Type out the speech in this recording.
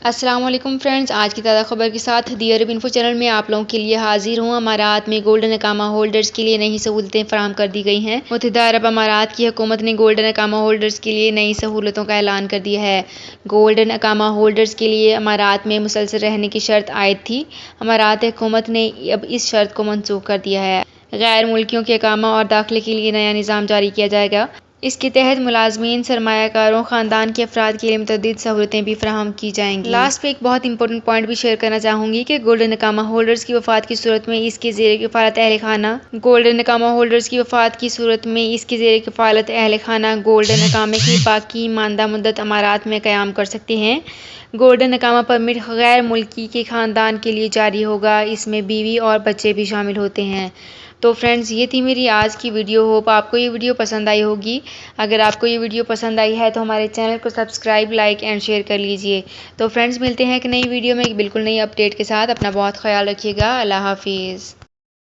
अस्सलाम वालेकुम फ्रेंड्स, आज की ताज़ा खबर के साथ दी अरब इन्फो चैनल में आप लोगों के लिए हाजिर हूँ। अमारात में गोल्डन अकामा होल्डर्स के लिए नई सहूलतें फराहम कर दी गई हैं। मुत्तहिदा अरब अमारात की हुकूमत ने गोल्डन अकामा होल्डर्स के लिए नई सहूलतों का ऐलान कर दिया है। गोल्डन अकामा होल्डर्स के लिए अमारात में मुसलसल रहने की शर्त आयद थी। अमारात हुकूमत ने अब इस शर्त को मनसूख कर दिया है। गैर मुल्कियों के अकामा और दाखिले के लिए नया निज़ाम जारी किया जाएगा। इसके तहत मुलाजमीन, सरमायाकारों, ख़ानदान के अफराद के लिए मुतअद्दिद सहूलतें भी फराहम की जाएंगी। लास्ट पे एक बहुत इंपॉर्टेंट पॉइंट भी शेयर करना चाहूँगी कि गोल्डन अकामा होल्डर्स की वफ़ात की सूरत में इसके ज़ेर किफ़ालत अहल खाना गोल्डन अकामा होल्डर्स की वफ़ात की सूरत में इसके ज़ेर किफ़ालत अहल खाना गोल्डन अकामे की बाकी मानदा मुद्दत अमारात में क़याम कर सकते हैं। गोल्डन अकामा परमिट गैर मुल्की के ख़ानदान के लिए जारी होगा। इसमें बीवी और बच्चे भी शामिल होते हैं। तो फ्रेंड्स, ये थी मेरी आज की वीडियो। होप आपको ये वीडियो पसंद आई होगी। अगर आपको ये वीडियो पसंद आई है तो हमारे चैनल को सब्सक्राइब, लाइक एंड शेयर कर लीजिए। तो फ्रेंड्स, मिलते हैं एक नई वीडियो में एक बिल्कुल नई अपडेट के साथ। अपना बहुत ख्याल रखिएगा। अल्लाह हाफिज़।